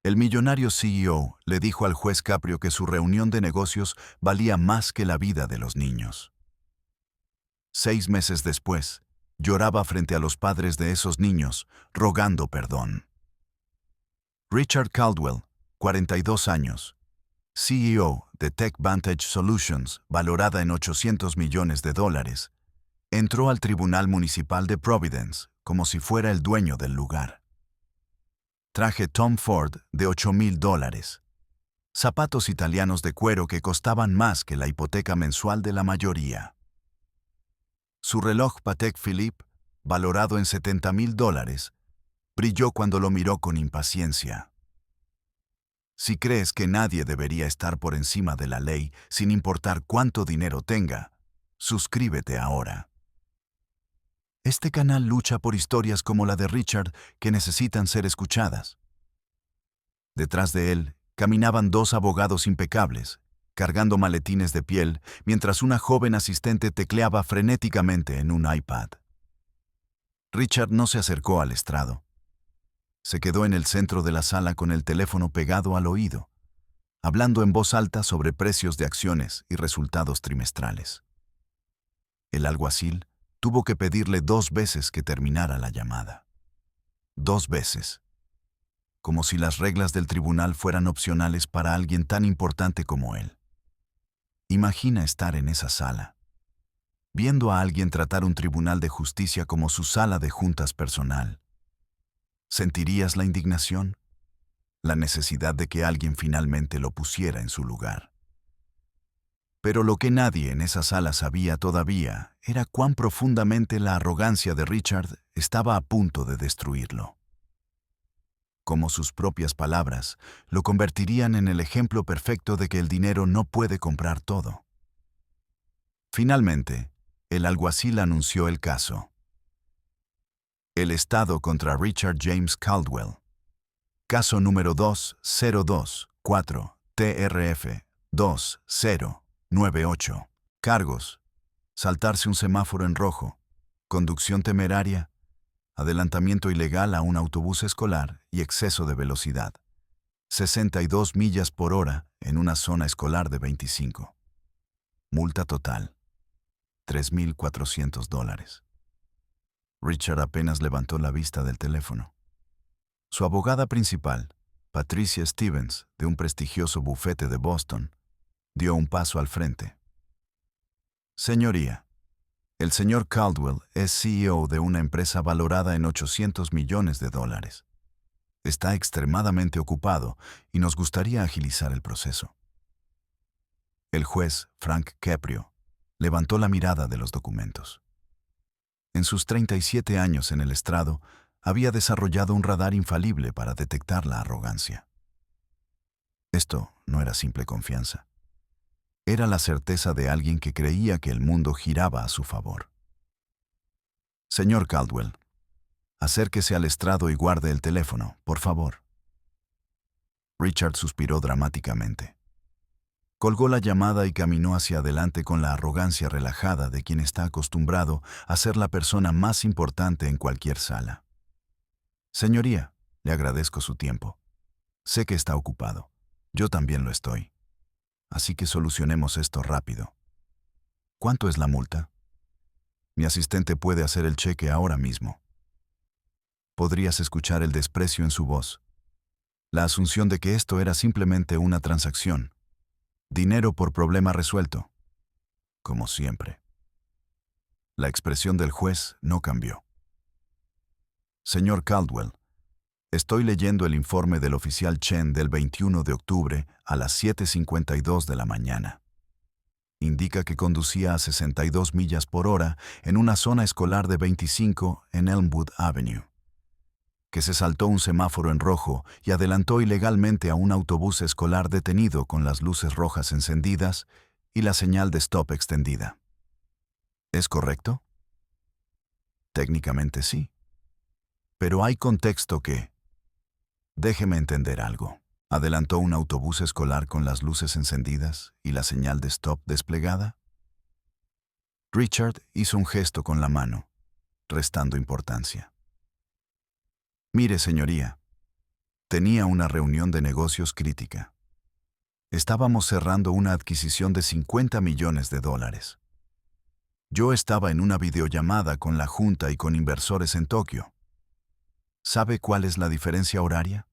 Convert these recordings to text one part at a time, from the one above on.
El millonario CEO le dijo al juez Caprio que su reunión de negocios valía más que la vida de los niños. 6 meses después, lloraba frente a los padres de esos niños, rogando perdón. Richard Caldwell, 42 años, CEO de Tech Vantage Solutions, valorada en $800 millones, entró al Tribunal Municipal de Providence como si fuera el dueño del lugar. Traje Tom Ford de $8,000. Zapatos italianos de cuero que costaban más que la hipoteca mensual de la mayoría. Su reloj Patek Philippe, valorado en $70,000, brilló cuando lo miró con impaciencia. Si crees que nadie debería estar por encima de la ley sin importar cuánto dinero tenga, suscríbete ahora. Este canal lucha por historias como la de Richard que necesitan ser escuchadas. Detrás de él caminaban dos abogados impecables, cargando maletines de piel, mientras una joven asistente tecleaba frenéticamente en un iPad. Richard no se acercó al estrado. Se quedó en el centro de la sala con el teléfono pegado al oído, hablando en voz alta sobre precios de acciones y resultados trimestrales. El alguacil tuvo que pedirle 2 veces que terminara la llamada. 2 veces. Como si las reglas del tribunal fueran opcionales para alguien tan importante como él. Imagina estar en esa sala, viendo a alguien tratar un tribunal de justicia como su sala de juntas personal. ¿Sentirías la indignación? La necesidad de que alguien finalmente lo pusiera en su lugar. Pero lo que nadie en esa sala sabía todavía era cuán profundamente la arrogancia de Richard estaba a punto de destruirlo. Como sus propias palabras, lo convertirían en el ejemplo perfecto de que el dinero no puede comprar todo. Finalmente, el alguacil anunció el caso. El Estado contra Richard James Caldwell. Caso número 2024 TRF 2098. Cargos: saltarse un semáforo en rojo, conducción temeraria, adelantamiento ilegal a un autobús escolar y exceso de velocidad. 62 millas por hora en una zona escolar de 25. Multa total: $3,400. Richard apenas levantó la vista del teléfono. Su abogada principal, Patricia Stevens, de un prestigioso bufete de Boston, dio un paso al frente. Señoría, el señor Caldwell es CEO de una empresa valorada en $800 millones. Está extremadamente ocupado y nos gustaría agilizar el proceso. El juez, Frank Caprio, levantó la mirada de los documentos. En sus 37 años en el estrado, había desarrollado un radar infalible para detectar la arrogancia. Esto no era simple confianza. Era la certeza de alguien que creía que el mundo giraba a su favor. Señor Caldwell, acérquese al estrado y guarde el teléfono, por favor. Richard suspiró dramáticamente. Colgó la llamada y caminó hacia adelante con la arrogancia relajada de quien está acostumbrado a ser la persona más importante en cualquier sala. Señoría, le agradezco su tiempo. Sé que está ocupado. Yo también lo estoy. Así que solucionemos esto rápido. ¿Cuánto es la multa? Mi asistente puede hacer el cheque ahora mismo. Podrías escuchar el desprecio en su voz. La asunción de que esto era simplemente una transacción. Dinero por problema resuelto. Como siempre. La expresión del juez no cambió. Señor Caldwell, estoy leyendo el informe del oficial Chen del 21 de octubre a las 7:52 de la mañana. Indica que conducía a 62 millas por hora en una zona escolar de 25 en Elmwood Avenue. Que se saltó un semáforo en rojo y adelantó ilegalmente a un autobús escolar detenido con las luces rojas encendidas y la señal de stop extendida. ¿Es correcto? Técnicamente sí. Pero hay contexto que... Déjeme entender algo. ¿Adelantó un autobús escolar con las luces encendidas y la señal de stop desplegada? Richard hizo un gesto con la mano, restando importancia. Mire, señoría, Tenía una reunión de negocios crítica. Estábamos cerrando una adquisición de $50 millones. Yo estaba en una videollamada con la junta y con inversores en Tokio. ¿Sabe cuál es la diferencia horaria?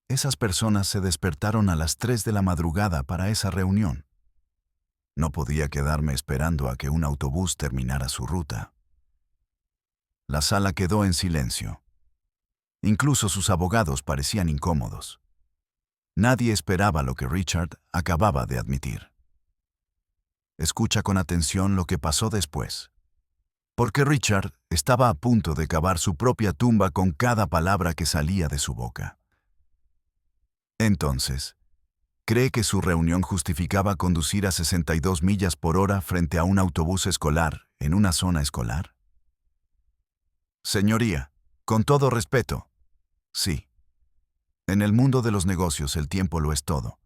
Esas personas se despertaron a las 3 de la madrugada para esa reunión. No podía quedarme esperando a que un autobús terminara su ruta. La sala quedó en silencio. Incluso sus abogados parecían incómodos. Nadie esperaba lo que Richard acababa de admitir. Escucha con atención lo que pasó después. Porque Richard estaba a punto de cavar su propia tumba con cada palabra que salía de su boca. Entonces, ¿cree que su reunión justificaba conducir a 62 millas por hora frente a un autobús escolar en una zona escolar? Señoría, con todo respeto, sí. En el mundo de los negocios el tiempo lo es todo.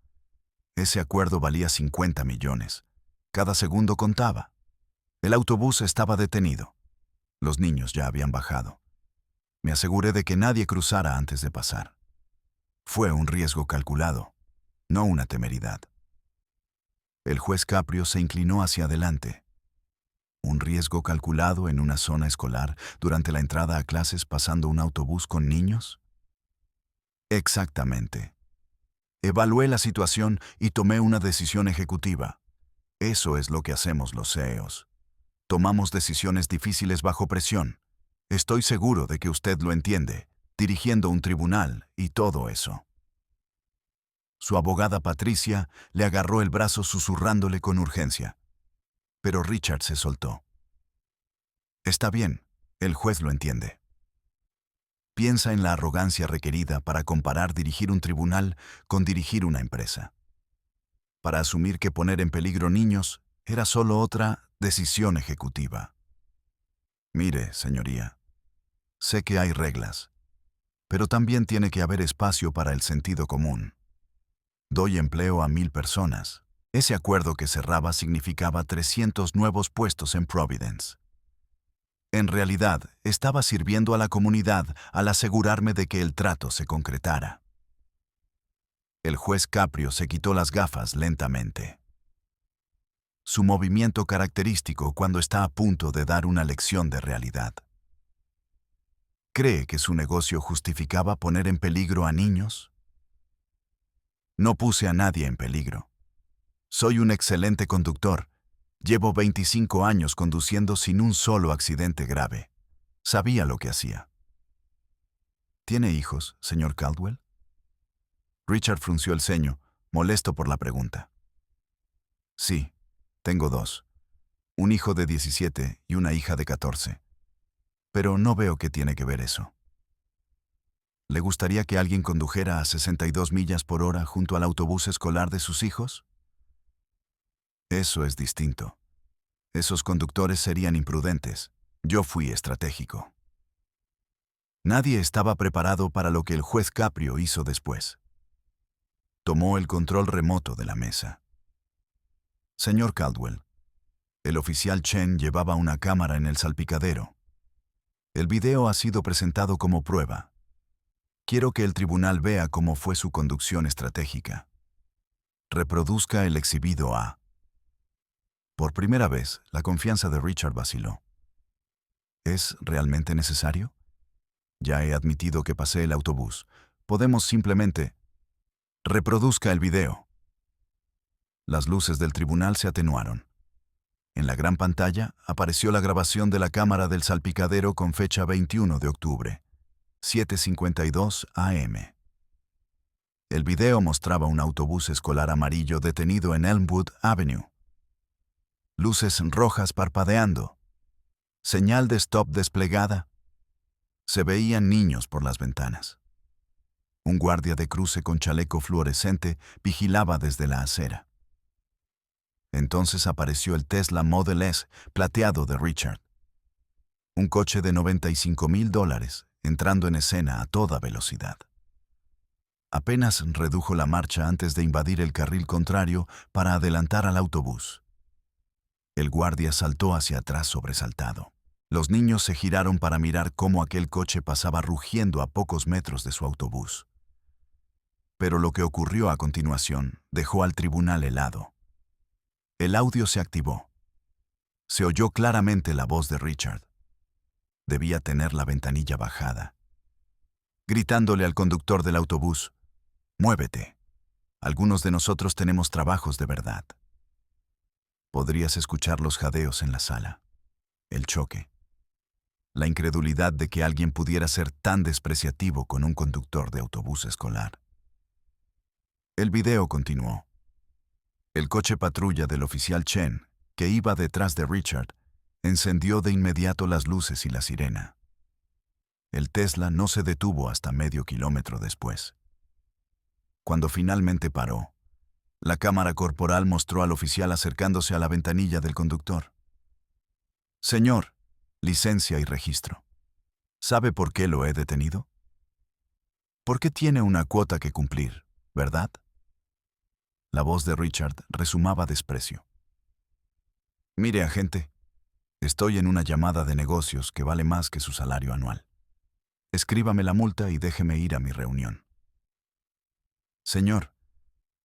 Ese acuerdo valía 50 millones. Cada segundo contaba. El autobús estaba detenido. Los niños ya habían bajado. Me aseguré de que nadie cruzara antes de pasar. Fue un riesgo calculado, no una temeridad. El juez Caprio se inclinó hacia adelante. ¿Un riesgo calculado en una zona escolar durante la entrada a clases pasando un autobús con niños? Exactamente. Evalué la situación y tomé una decisión ejecutiva. Eso es lo que hacemos los CEOs. Tomamos decisiones difíciles bajo presión. Estoy seguro de que usted lo entiende, dirigiendo un tribunal y todo eso. Su abogada Patricia le agarró el brazo susurrándole con urgencia. Pero Richard se soltó. Está bien, el juez lo entiende. Piensa en la arrogancia requerida para comparar dirigir un tribunal con dirigir una empresa. Para asumir que poner en peligro niños era solo otra decisión ejecutiva. Mire, señoría, sé que hay reglas, pero también tiene que haber espacio para el sentido común. Doy empleo a 1,000 personas. Ese acuerdo que cerraba significaba 300 nuevos puestos en Providence. En realidad, estaba sirviendo a la comunidad al asegurarme de que el trato se concretara. El juez Caprio se quitó las gafas lentamente. Su movimiento característico cuando está a punto de dar una lección de realidad. ¿Cree que su negocio justificaba poner en peligro a niños? No puse a nadie en peligro. Soy un excelente conductor. Llevo 25 años conduciendo sin un solo accidente grave. Sabía lo que hacía. ¿Tiene hijos, señor Caldwell? Richard frunció el ceño, molesto por la pregunta. Sí, tengo 2. Un hijo de 17 y una hija de 14. Pero no veo qué tiene que ver eso. ¿Le gustaría que alguien condujera a 62 millas por hora junto al autobús escolar de sus hijos? Eso es distinto. Esos conductores serían imprudentes. Yo fui estratégico. Nadie estaba preparado para lo que el juez Caprio hizo después. Tomó el control remoto de la mesa. Señor Caldwell, el oficial Chen llevaba una cámara en el salpicadero. El video ha sido presentado como prueba. Quiero que el tribunal vea cómo fue su conducción estratégica. Reproduzca el exhibido A. Por primera vez, la confianza de Richard vaciló. ¿Es realmente necesario? Ya he admitido que pasé el autobús. Podemos simplemente... Reproduzca el video. Las luces del tribunal se atenuaron. En la gran pantalla apareció la grabación de la cámara del salpicadero con fecha 21 de octubre, 7:52 a.m. El video mostraba un autobús escolar amarillo detenido en Elmwood Avenue. Luces rojas parpadeando. Señal de stop desplegada. Se veían niños por las ventanas. Un guardia de cruce con chaleco fluorescente vigilaba desde la acera. Entonces apareció el Tesla Model S plateado de Richard. Un coche de $95,000 entrando en escena a toda velocidad. Apenas redujo la marcha antes de invadir el carril contrario para adelantar al autobús. El guardia saltó hacia atrás sobresaltado. Los niños se giraron para mirar cómo aquel coche pasaba rugiendo a pocos metros de su autobús. Pero lo que ocurrió a continuación dejó al tribunal helado. El audio se activó. Se oyó claramente la voz de Richard. Debía tener la ventanilla bajada, gritándole al conductor del autobús: «Muévete. Algunos de nosotros tenemos trabajos de verdad». Podrías escuchar los jadeos en la sala, el choque, la incredulidad de que alguien pudiera ser tan despreciativo con un conductor de autobús escolar. El video continuó. El coche patrulla del oficial Chen, que iba detrás de Richard, encendió de inmediato las luces y la sirena. El Tesla no se detuvo hasta medio kilómetro después. Cuando finalmente paró, la cámara corporal mostró al oficial acercándose a la ventanilla del conductor. «Señor, licencia y registro. ¿Sabe por qué lo he detenido? Porque tiene una cuota que cumplir, ¿verdad?» La voz de Richard resumaba desprecio. «Mire, agente, estoy en una llamada de negocios que vale más que su salario anual. Escríbame la multa y déjeme ir a mi reunión». «Señor,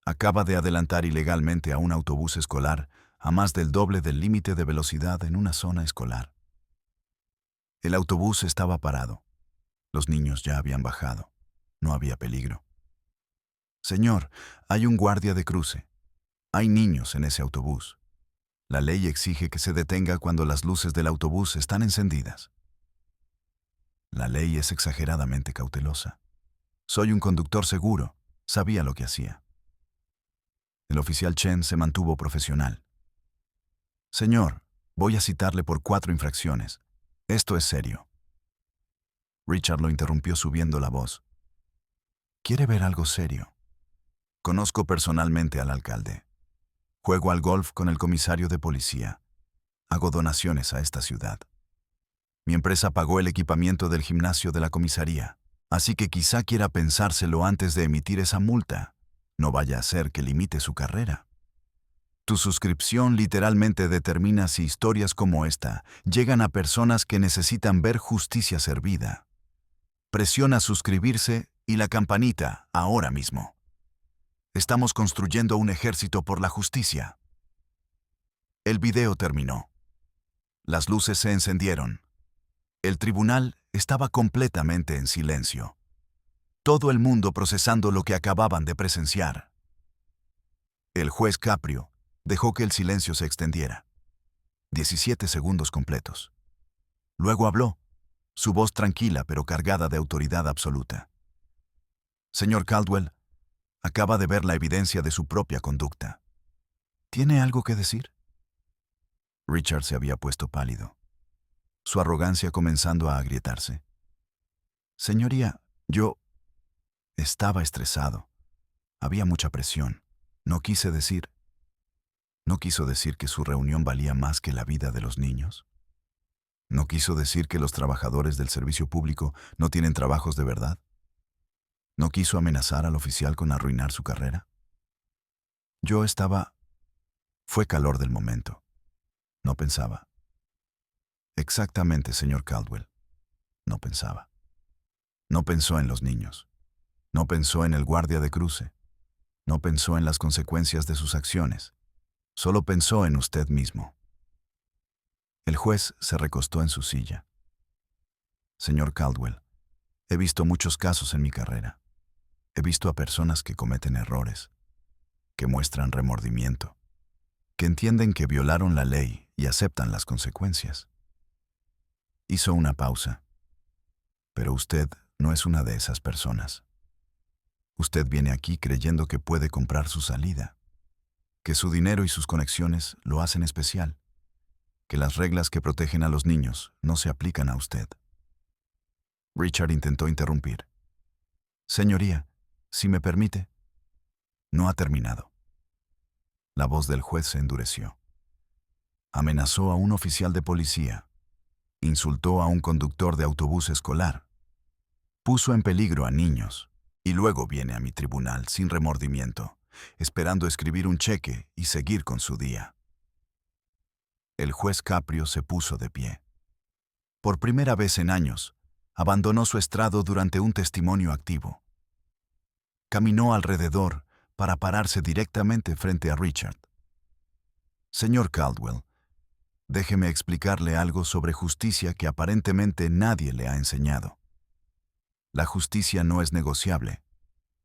acaba de adelantar ilegalmente a un autobús escolar a más del doble del límite de velocidad en una zona escolar. El autobús estaba parado. Los niños ya habían bajado. No había peligro. Señor, hay un guardia de cruce. Hay niños en ese autobús. La ley exige que se detenga cuando las luces del autobús están encendidas. La ley es exageradamente cautelosa. Soy un conductor seguro. Sabía lo que hacía». El oficial Chen se mantuvo profesional. «Señor, voy a citarle por 4 infracciones. Esto es serio». Richard lo interrumpió subiendo la voz. «¿Quiere ver algo serio? Conozco personalmente al alcalde. Juego al golf con el comisario de policía. Hago donaciones a esta ciudad. Mi empresa pagó el equipamiento del gimnasio de la comisaría, así que quizá quiera pensárselo antes de emitir esa multa. No vaya a ser que limite su carrera. Tu suscripción literalmente determina si historias como esta llegan a personas que necesitan ver justicia servida. Presiona suscribirse y la campanita ahora mismo. Estamos construyendo un ejército por la justicia». El video terminó. Las luces se encendieron. El tribunal estaba completamente en silencio. Todo el mundo procesando lo que acababan de presenciar. El juez Caprio dejó que el silencio se extendiera. 17 segundos completos. Luego habló, su voz tranquila pero cargada de autoridad absoluta. «Señor Caldwell, acaba de ver la evidencia de su propia conducta. ¿Tiene algo que decir?» Richard se había puesto pálido, su arrogancia comenzando a agrietarse. «Señoría, yo estaba estresado. Había mucha presión. No quiso decir que su reunión valía más que la vida de los niños. No quiso decir que los trabajadores del servicio público no tienen trabajos de verdad. No quiso amenazar al oficial con arruinar su carrera. Fue calor del momento. No pensaba. Exactamente, señor Caldwell. No pensaba. No pensó en los niños. No pensó en el guardia de cruce. No pensó en las consecuencias de sus acciones. Solo pensó en usted mismo». El juez se recostó en su silla. «Señor Caldwell, he visto muchos casos en mi carrera. He visto a personas que cometen errores, que muestran remordimiento, que entienden que violaron la ley y aceptan las consecuencias». Hizo una pausa. «Pero usted no es una de esas personas. Usted viene aquí creyendo que puede comprar su salida, que su dinero y sus conexiones lo hacen especial, que las reglas que protegen a los niños no se aplican a usted». Richard intentó interrumpir. «Señoría, si me permite». No ha terminado. La voz del juez se endureció. Amenazó a un oficial de policía. Insultó a un conductor de autobús escolar. Puso en peligro a niños. Y luego viene a mi tribunal sin remordimiento, esperando escribir un cheque y seguir con su día. El juez Caprio se puso de pie. Por primera vez en años, abandonó su estrado durante un testimonio activo. caminó alrededor para pararse directamente frente a Richard. Señor Caldwell, déjeme explicarle algo sobre justicia que aparentemente nadie le ha enseñado. La justicia no es negociable,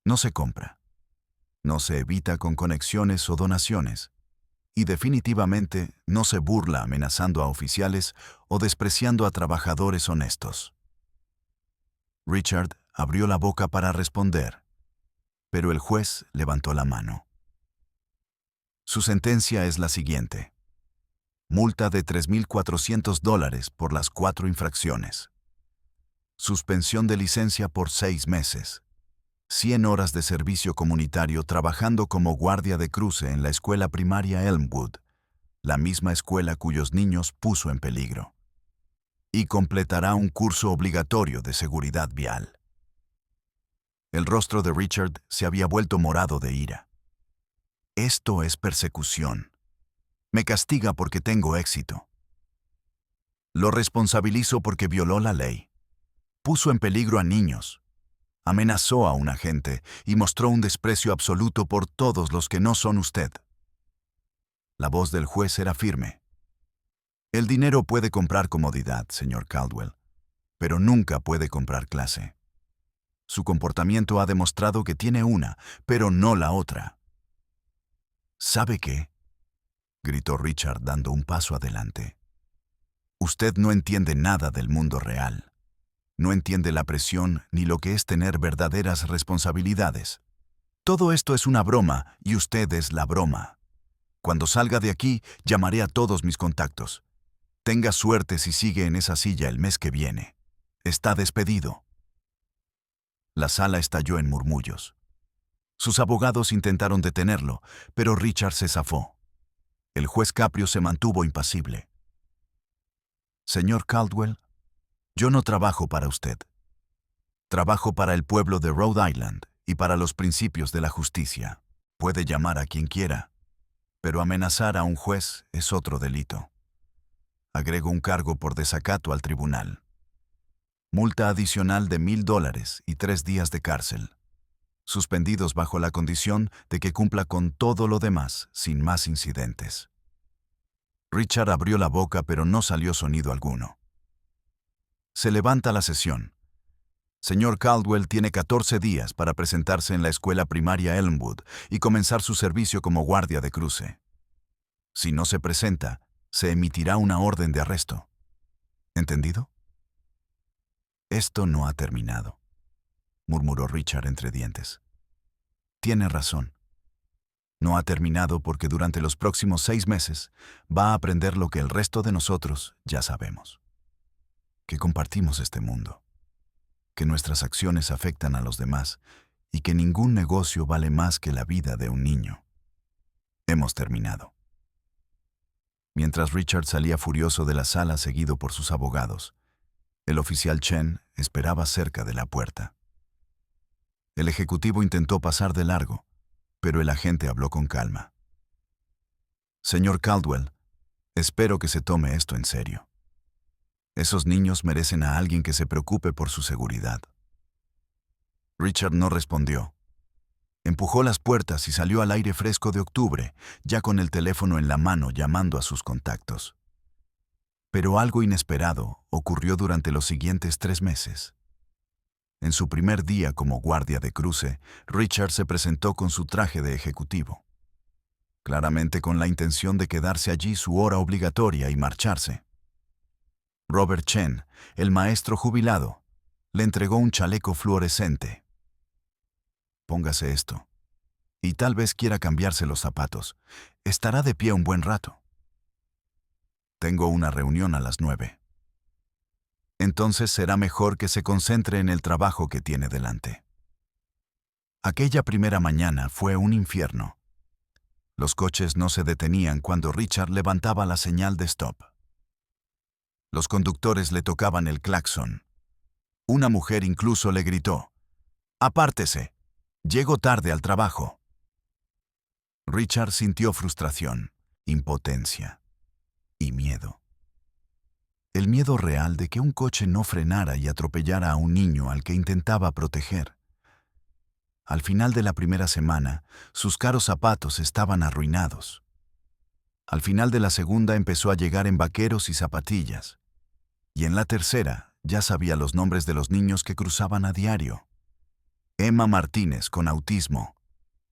no se compra, no se evita con conexiones o donaciones, y definitivamente no se burla amenazando a oficiales o despreciando a trabajadores honestos. Richard abrió la boca para responder, pero el juez levantó la mano. Su sentencia es la siguiente: multa de $3,400 por las 4 infracciones. Suspensión de licencia por 6 meses. 100 horas de servicio comunitario trabajando como guardia de cruce en la escuela primaria Elmwood, la misma escuela cuyos niños puso en peligro. Y completará un curso obligatorio de seguridad vial. El rostro de Richard se había vuelto morado de ira. Esto es persecución. Me castiga porque tengo éxito. Lo responsabilizo porque violó la ley. Puso en peligro a niños. Amenazó a un agente y mostró un desprecio absoluto por todos los que no son usted. La voz del juez era firme. El dinero puede comprar comodidad, señor Caldwell, pero nunca puede comprar clase. Su comportamiento ha demostrado que tiene una, pero no la otra. ¿Sabe qué?, gritó Richard dando un paso adelante. Usted no entiende nada del mundo real. No entiende la presión ni lo que es tener verdaderas responsabilidades. Todo esto es una broma y usted es la broma. Cuando salga de aquí, llamaré a todos mis contactos. Tenga suerte si sigue en esa silla el mes que viene. Está despedido. La sala estalló en murmullos. Sus abogados intentaron detenerlo, pero Richard se zafó. El juez Caprio se mantuvo impasible. Señor Caldwell, yo no trabajo para usted. Trabajo para el pueblo de Rhode Island y para los principios de la justicia. Puede llamar a quien quiera, pero amenazar a un juez es otro delito. Agrego un cargo por desacato al tribunal. Multa adicional de $1,000 y 3 días de cárcel. Suspendidos bajo la condición de que cumpla con todo lo demás sin más incidentes. Richard abrió la boca pero no salió sonido alguno. Se levanta la sesión. Señor Caldwell tiene 14 días para presentarse en la escuela primaria Elmwood y comenzar su servicio como guardia de cruce. Si no se presenta, se emitirá una orden de arresto. ¿Entendido? Esto no ha terminado, murmuró Richard entre dientes. Tiene razón. No ha terminado porque durante los próximos 6 meses va a aprender lo que el resto de nosotros ya sabemos. Que compartimos este mundo, que nuestras acciones afectan a los demás y que ningún negocio vale más que la vida de un niño. Hemos terminado. Mientras Richard salía furioso de la sala seguido por sus abogados, el oficial Chen esperaba cerca de la puerta. El ejecutivo intentó pasar de largo, pero el agente habló con calma. Señor Caldwell, espero que se tome esto en serio. Esos niños merecen a alguien que se preocupe por su seguridad. Richard no respondió. Empujó las puertas y salió al aire fresco de octubre, ya con el teléfono en la mano llamando a sus contactos. Pero algo inesperado ocurrió durante los siguientes 3 meses. En su primer día como guardia de cruce, Richard se presentó con su traje de ejecutivo, claramente con la intención de quedarse allí su hora obligatoria y marcharse. Robert Chen, el maestro jubilado, le entregó un chaleco fluorescente. Póngase esto, y tal vez quiera cambiarse los zapatos. Estará de pie un buen rato. Tengo una reunión a las 9. Entonces será mejor que se concentre en el trabajo que tiene delante. Aquella primera mañana fue un infierno. Los coches no se detenían cuando Richard levantaba la señal de stop. Los conductores le tocaban el claxon. Una mujer incluso le gritó: «Apártese, llego tarde al trabajo». Richard sintió frustración, impotencia y miedo. El miedo real de que un coche no frenara y atropellara a un niño al que intentaba proteger. Al final de la primera semana, sus caros zapatos estaban arruinados. Al final de la segunda empezó a llegar en vaqueros y zapatillas. Y en la tercera ya sabía los nombres de los niños que cruzaban a diario. Emma Martínez, con autismo,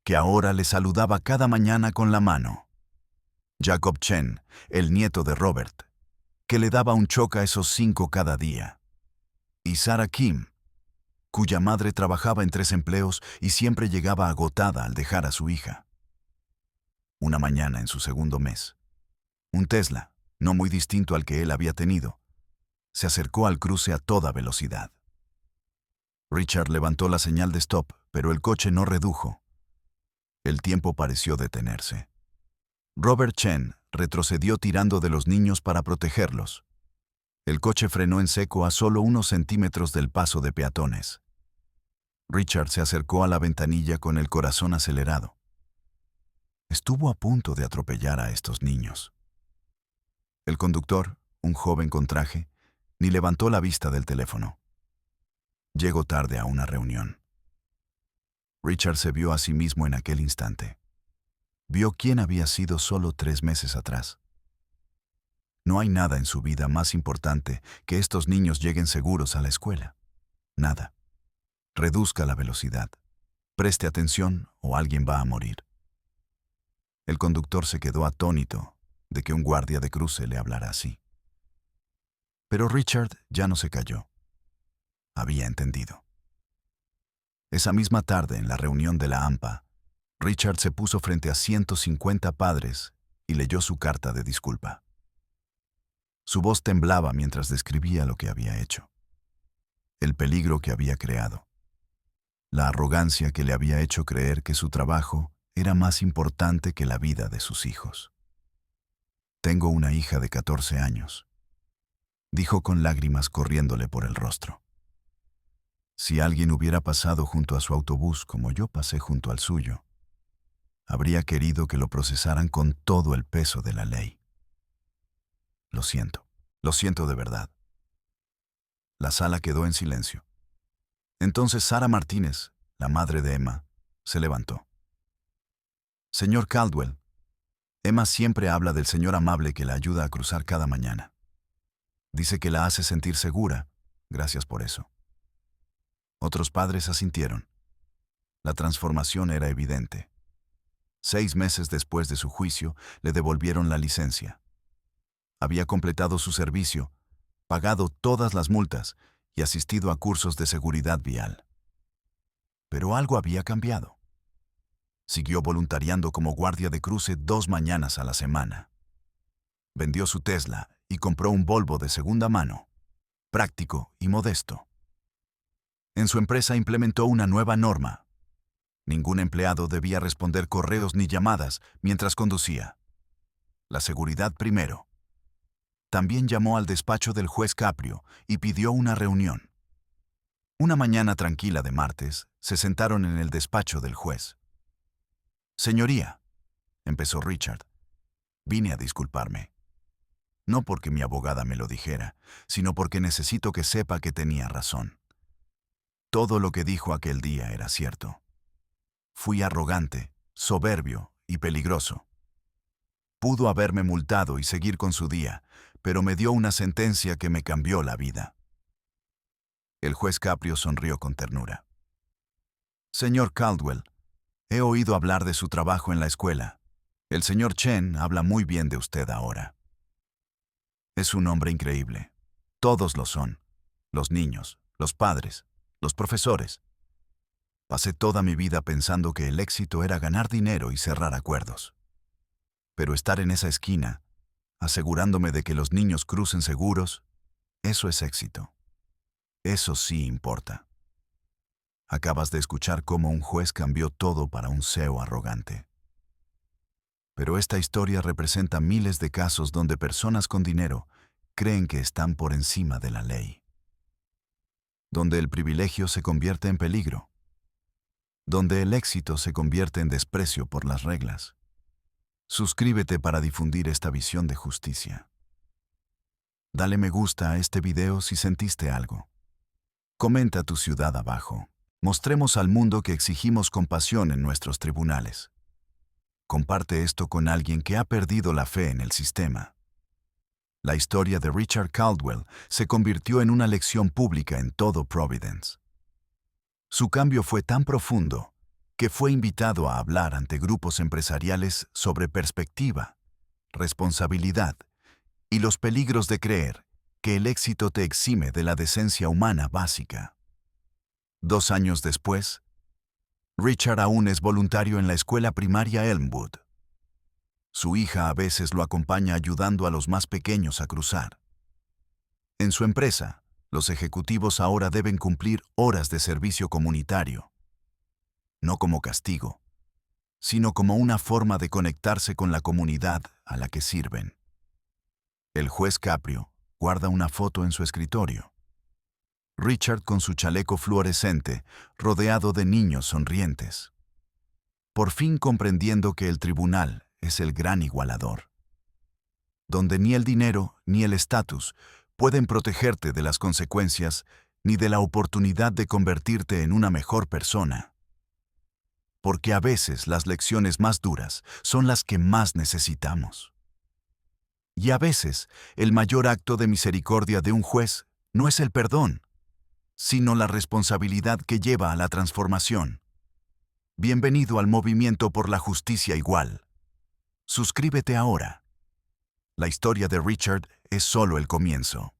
que ahora le saludaba cada mañana con la mano. Jacob Chen, el nieto de Robert, que le daba un choque a esos 5 cada día. Y Sarah Kim, cuya madre trabajaba en 3 empleos y siempre llegaba agotada al dejar a su hija. Una mañana en su segundo mes, un Tesla, no muy distinto al que él había tenido, se acercó al cruce a toda velocidad. Richard levantó la señal de stop, pero el coche no redujo. El tiempo pareció detenerse. Robert Chen retrocedió tirando de los niños para protegerlos. El coche frenó en seco a solo unos centímetros del paso de peatones. Richard se acercó a la ventanilla con el corazón acelerado. Estuvo a punto de atropellar a estos niños. El conductor, un joven con traje, ni levantó la vista del teléfono. Llegó tarde a una reunión. Richard se vio a sí mismo en aquel instante. Vio quién había sido solo 3 meses atrás. No hay nada en su vida más importante que estos niños lleguen seguros a la escuela. Nada. Reduzca la velocidad. Preste atención o alguien va a morir. El conductor se quedó atónito de que un guardia de cruce le hablara así. Pero Richard ya no se calló. Había entendido. Esa misma tarde, en la reunión de la AMPA, Richard se puso frente a 150 padres y leyó su carta de disculpa. Su voz temblaba mientras describía lo que había hecho, el peligro que había creado, la arrogancia que le había hecho creer que su trabajo era más importante que la vida de sus hijos. Tengo una hija de 14 años, dijo con lágrimas corriéndole por el rostro. Si alguien hubiera pasado junto a su autobús como yo pasé junto al suyo, habría querido que lo procesaran con todo el peso de la ley. Lo siento de verdad. La sala quedó en silencio. Entonces Sarah Martínez, la madre de Emma, se levantó. Señor Caldwell, Emma siempre habla del señor amable que la ayuda a cruzar cada mañana. Dice que la hace sentir segura. Gracias por eso. Otros padres asintieron. La transformación era evidente. 6 meses después de su juicio, le devolvieron la licencia. Había completado su servicio, pagado todas las multas y asistido a cursos de seguridad vial. Pero algo había cambiado. Siguió voluntariando como guardia de cruce 2 mañanas a la semana. Vendió su Tesla y compró un Volvo de segunda mano, práctico y modesto. En su empresa implementó una nueva norma. Ningún empleado debía responder correos ni llamadas mientras conducía. La seguridad primero. También llamó al despacho del juez Caprio y pidió una reunión. Una mañana tranquila de martes, se sentaron en el despacho del juez. Señoría, empezó Richard, vine a disculparme. No porque mi abogada me lo dijera, sino porque necesito que sepa que tenía razón. Todo lo que dijo aquel día era cierto. Fui arrogante, soberbio y peligroso. Pudo haberme multado y seguir con su día, pero me dio una sentencia que me cambió la vida. El juez Caprio sonrió con ternura. Señor Caldwell, he oído hablar de su trabajo en la escuela. El señor Chen habla muy bien de usted ahora. Es un hombre increíble. Todos lo son. Los niños, los padres, los profesores. Pasé toda mi vida pensando que el éxito era ganar dinero y cerrar acuerdos. Pero estar en esa esquina, asegurándome de que los niños crucen seguros, eso es éxito. Eso sí importa. Acabas de escuchar cómo un juez cambió todo para un CEO arrogante. Pero esta historia representa miles de casos donde personas con dinero creen que están por encima de la ley. Donde el privilegio se convierte en peligro. Donde el éxito se convierte en desprecio por las reglas. Suscríbete para difundir esta visión de justicia. Dale me gusta a este video si sentiste algo. Comenta tu ciudad abajo. Mostremos al mundo que exigimos compasión en nuestros tribunales. Comparte esto con alguien que ha perdido la fe en el sistema. La historia de Richard Caldwell se convirtió en una lección pública en todo Providence. Su cambio fue tan profundo que fue invitado a hablar ante grupos empresariales sobre perspectiva, responsabilidad y los peligros de creer que el éxito te exime de la decencia humana básica. 2 años después, Richard aún es voluntario en la escuela primaria Elmwood. Su hija a veces lo acompaña ayudando a los más pequeños a cruzar. En su empresa, los ejecutivos ahora deben cumplir horas de servicio comunitario, no como castigo, sino como una forma de conectarse con la comunidad a la que sirven. El juez Caprio guarda una foto en su escritorio. Richard con su chaleco fluorescente, rodeado de niños sonrientes. Por fin comprendiendo que el tribunal es el gran igualador, donde ni el dinero ni el estatus pueden protegerte de las consecuencias ni de la oportunidad de convertirte en una mejor persona. Porque a veces las lecciones más duras son las que más necesitamos. Y a veces el mayor acto de misericordia de un juez no es el perdón, sino la responsabilidad que lleva a la transformación. Bienvenido al movimiento por la justicia igual. Suscríbete ahora. La historia de Richard es solo el comienzo.